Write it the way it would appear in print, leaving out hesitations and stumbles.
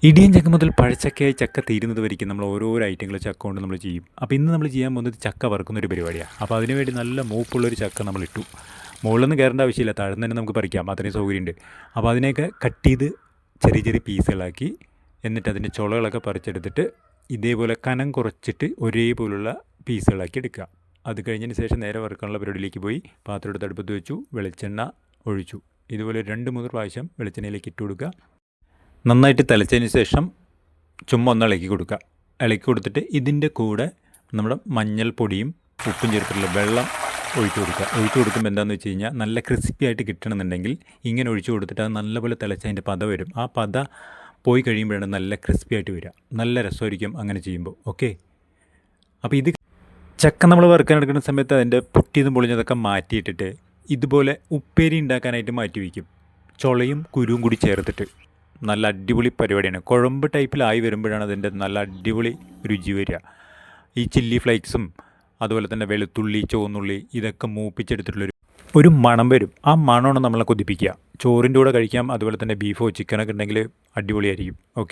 ഇടിയൻ ചക്ക മുതൽ പഴച്ചക്കയായി ചക്ക തീരുന്നത് വരയ്ക്കും നമ്മൾ ഓരോരോ ഐറ്റങ്ങൾ ചക്ക കൊണ്ട് നമ്മൾ ചെയ്യും. അപ്പോൾ ഇന്ന് നമ്മൾ ചെയ്യാൻ പോകുന്നത് ചക്ക വറുക്കുന്നൊരു പരിപാടിയാണ്. അപ്പോൾ അതിനുവേണ്ടി നല്ല മൂപ്പുള്ളൊരു ചക്ക നമ്മളിട്ടു. മുകളിലൊന്നും കയറേണ്ട ആവശ്യമില്ല, താഴെ തന്നെ നമുക്ക് പറിക്കാം, അത്രയും സൗകര്യമുണ്ട്. അപ്പോൾ അതിനെയൊക്കെ കട്ട് ചെയ്ത് ചെറിയ ചെറിയ പീസുകളാക്കി, എന്നിട്ട് അതിൻ്റെ ചുളകളൊക്കെ പറിച്ചെടുത്തിട്ട് ഇതേപോലെ കനം കുറച്ചിട്ട് ഒരേപോലുള്ള പീസുകളാക്കി എടുക്കുക. അത് കഴിഞ്ഞതിന് ശേഷം നേരെ വറുക്കാനുള്ള പരിപാടിയിലേക്ക് പോയി പാത്രം എടുത്ത് അടുപ്പത്ത് വെച്ചു, വെളിച്ചെണ്ണ ഒഴിച്ചു. ഇതുപോലെ 2-3 പ്രാവശ്യം വെളിച്ചെണ്ണയിലേക്ക് ഇട്ട് കൊടുക്കുക. നന്നായിട്ട് തിളച്ചതിന് ശേഷം ചുമ്മാ ഒന്ന് ഇളക്കി കൊടുക്കുക. ഇളക്കി കൊടുത്തിട്ട് ഇതിൻ്റെ കൂടെ നമ്മുടെ മഞ്ഞൾപ്പൊടിയും ഉപ്പും ചേർത്തിട്ടുള്ള വെള്ളം ഒഴിച്ചു കൊടുക്കുക. ഒഴിച്ചു കൊടുക്കുമ്പോൾ എന്താണെന്ന് വെച്ച് കഴിഞ്ഞാൽ നല്ല ക്രിസ്പി ആയിട്ട് കിട്ടണമെന്നുണ്ടെങ്കിൽ ഇങ്ങനെ ഒഴിച്ചു കൊടുത്തിട്ട് അത് നല്ലപോലെ തിളച്ച് അതിൻ്റെ പത വരും. ആ പത പോയി കഴിയുമ്പോഴാണ് നല്ല ക്രിസ്പി ആയിട്ട് വരിക. നല്ല രസമായിരിക്കും അങ്ങനെ ചെയ്യുമ്പോൾ. ഓക്കെ, അപ്പോൾ ഇത് ചക്ക നമ്മൾ വറുക്കാൻ എടുക്കുന്ന സമയത്ത് അതിൻ്റെ പൊട്ടിയതും പൊളിഞ്ഞതൊക്കെ മാറ്റിയിട്ടിട്ട് ഇതുപോലെ ഉപ്പേരി ഉണ്ടാക്കാനായിട്ട് മാറ്റി വയ്ക്കും. ചുളയും കുരുവും കൂടി ചേർത്തിട്ട് നല്ല അടിപൊളി പരിപാടിയാണ്. കുഴമ്പ് ടൈപ്പിലായി വരുമ്പോഴാണ് അതിൻ്റെ നല്ല അടിപൊളി രുചി വരിക. ഈ ചില്ലി ഫ്ലേക്സും അതുപോലെ തന്നെ വെളുത്തുള്ളി, ചുവന്നുള്ളി ഇതൊക്കെ മൂപ്പിച്ചെടുത്തിട്ടുള്ളൊരു മണം വരും. ആ മണമാണ് നമ്മളെ കൊതിപ്പിക്കുക. ചോറിൻ്റെ കൂടെ കഴിക്കാം, അതുപോലെ തന്നെ ബീഫോ ചിക്കനൊക്കെ ഉണ്ടെങ്കിൽ അടിപൊളിയായിരിക്കും. ഓക്കെ.